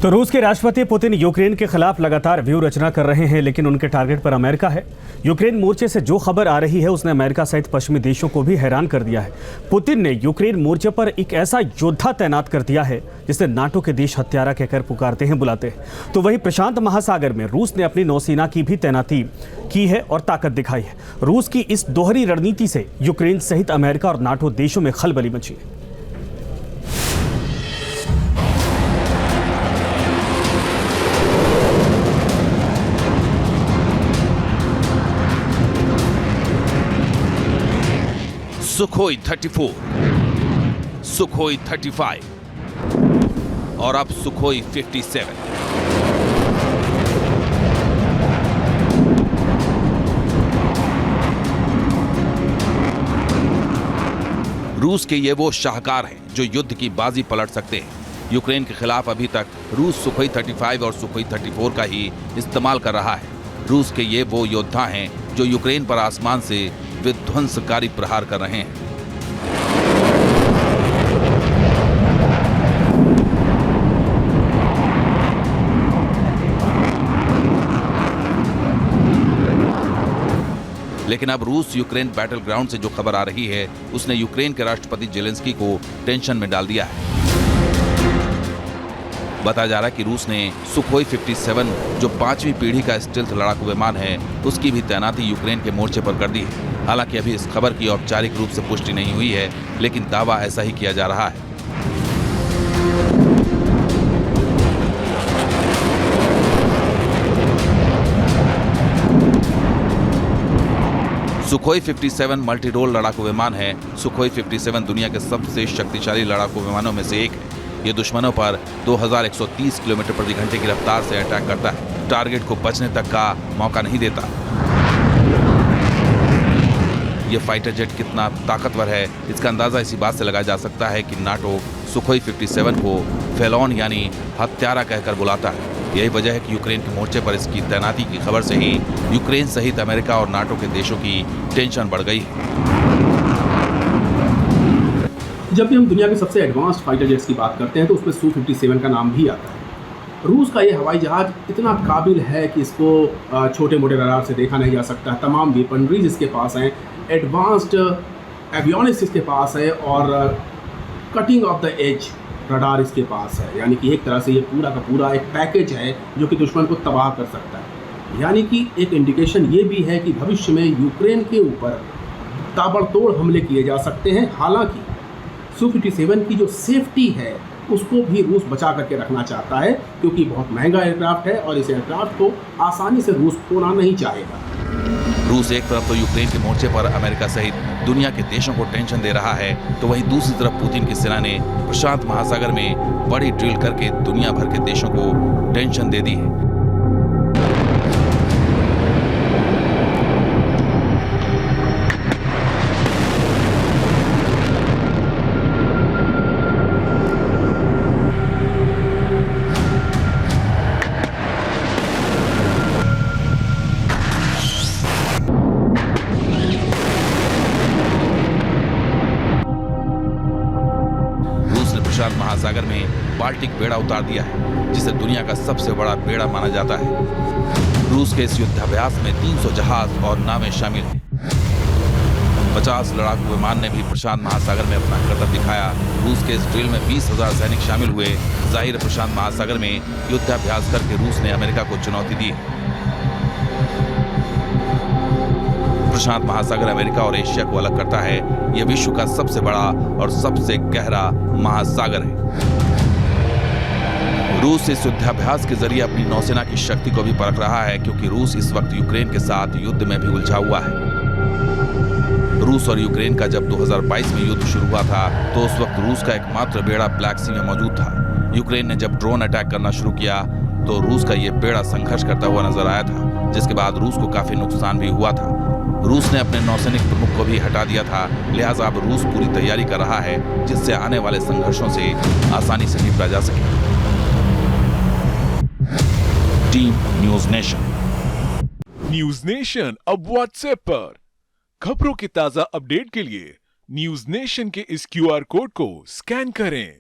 तो रूस के राष्ट्रपति पुतिन यूक्रेन के खिलाफ लगातार व्यूह रचना कर रहे हैं, लेकिन उनके टारगेट पर अमेरिका है। यूक्रेन मोर्चे से जो खबर आ रही है उसने अमेरिका सहित पश्चिमी देशों को भी हैरान कर दिया है। पुतिन ने यूक्रेन मोर्चे पर एक ऐसा योद्धा तैनात कर दिया है जिसे नाटो के देश हत्यारा कहकर पुकारते हैं, बुलाते हैं। तो वहीं प्रशांत महासागर में रूस ने अपनी नौसेना की भी तैनाती की है और ताकत दिखाई है। रूस की इस दोहरी रणनीति से यूक्रेन सहित अमेरिका और नाटो देशों में खलबली मची है। सुखोई 34, सुखोई 35 और अब सुखोई 57। रूस के ये वो शाहकार हैं जो युद्ध की बाजी पलट सकते हैं। यूक्रेन के खिलाफ अभी तक रूस सुखोई 35 और सुखोई 34 का ही इस्तेमाल कर रहा है। रूस के ये वो योद्धा हैं जो यूक्रेन पर आसमान से विध्वंसकारी प्रहार कर रहे हैं। लेकिन अब रूस यूक्रेन बैटल ग्राउंड से जो खबर आ रही है उसने यूक्रेन के राष्ट्रपति जेलेंस्की को टेंशन में डाल दिया है। बताया जा रहा है कि रूस ने सुखोई 57 जो 5वीं पीढ़ी का स्टेल्थ लड़ाकू विमान है उसकी भी तैनाती यूक्रेन के मोर्चे पर कर दी है। हालांकि अभी इस खबर की औपचारिक रूप से पुष्टि नहीं हुई है, लेकिन दावा ऐसा ही किया जा रहा है। सुखोई 57 मल्टी रोल लड़ाकू विमान है। सुखोई 57 दुनिया के सबसे शक्तिशाली लड़ाकू विमानों में से एक है। ये दुश्मनों पर 2130 किलोमीटर प्रति घंटे की रफ्तार से अटैक करता है। टारगेट को बचने तक का मौका नहीं देता। ये फाइटर जेट कितना ताकतवर है इसका अंदाजा इसी बात से लगाया जा सकता है कि नाटो सुखोई 57 को फेलोन यानी हत्यारा कहकर बुलाता है। यही वजह है कि यूक्रेन के मोर्चे पर इसकी तैनाती की खबर से ही यूक्रेन सहित अमेरिका और नाटो के देशों की टेंशन बढ़ गई है। जब भी हम दुनिया के सबसे एडवांस्ड फाइटर जेट्स की बात करते हैं तो उसमें Su-57 का नाम भी आता है। रूस का ये हवाई जहाज इतना काबिल है कि इसको छोटे मोटे रडार से देखा नहीं जा सकता। तमाम वेपनरीज इसके पास हैं, एडवांस्ड एवियोनिक्स इसके पास है और cutting of the edge radar इसके पास है। यानी कि एक तरह से ये पूरा का पूरा एक पैकेज है जो कि दुश्मन को तबाह कर सकता है। यानी कि एक इंडिकेशन ये भी है कि भविष्य में यूक्रेन के ऊपर ताबड़तोड़ हमले किए जा सकते हैं। हालांकि Su-57 की जो सेफ्टी है उसको भी रूस बचा करके रखना चाहता है, क्योंकि बहुत महंगा एयरक्राफ्ट है और इस एयरक्राफ्ट को आसानी से रूस खोना नहीं चाहेगा। रूस एक तरफ तो यूक्रेन के मोर्चे पर अमेरिका सहित दुनिया के देशों को टेंशन दे रहा है, तो वहीं दूसरी तरफ पुतिन की सेना ने प्रशांत महासागर में बड़ी ड्रिल करके दुनिया भर के देशों को टेंशन दे दी है। प्रशांत महासागर में बाल्टिक बेड़ा उतार दिया है, जिसे दुनिया का सबसे बड़ा बेड़ा माना जाता है। रूस के इस युद्धाभ्यास में 300 जहाज और नावें शामिल हैं। 50 लड़ाकू विमान ने भी प्रशांत महासागर में अपना करतब दिखाया। रूस के इस ड्रिल में 20,000 सैनिक शामिल हुए। जाहिर प्रशांत महासागर में युद्धाभ्यास करके रूस ने अमेरिका को चुनौती दी। प्रशांत महासागर अमेरिका और एशिया को अलग करता है। यह विश्व का सबसे बड़ा और सबसे गहरा महासागर है। रूस इस युद्धाभ्यास के जरिए अपनी नौसेना की शक्ति को भी परख रहा है, क्योंकि रूस इस वक्त यूक्रेन के साथ युद्ध में भी उलझा हुआ है। रूस और यूक्रेन का जब 2022 में युद्ध शुरू हुआ था तो उस वक्त रूस का एकमात्र बेड़ा ब्लैक सी में मौजूद था। यूक्रेन ने जब ड्रोन अटैक करना शुरू किया तो रूस का यह बेड़ा संघर्ष करता हुआ नजर आया था, जिसके बाद रूस को काफी नुकसान भी हुआ था। रूस ने अपने नौसैनिक प्रमुख को भी हटा दिया था। लिहाजा अब रूस पूरी तैयारी कर रहा है जिससे आने वाले संघर्षों से आसानी से निपटा जा सके। Team news nation. News nation अब व्हाट्सएप पर खबरों की ताजा अपडेट के लिए न्यूज नेशन के इस QR कोड को स्कैन करें।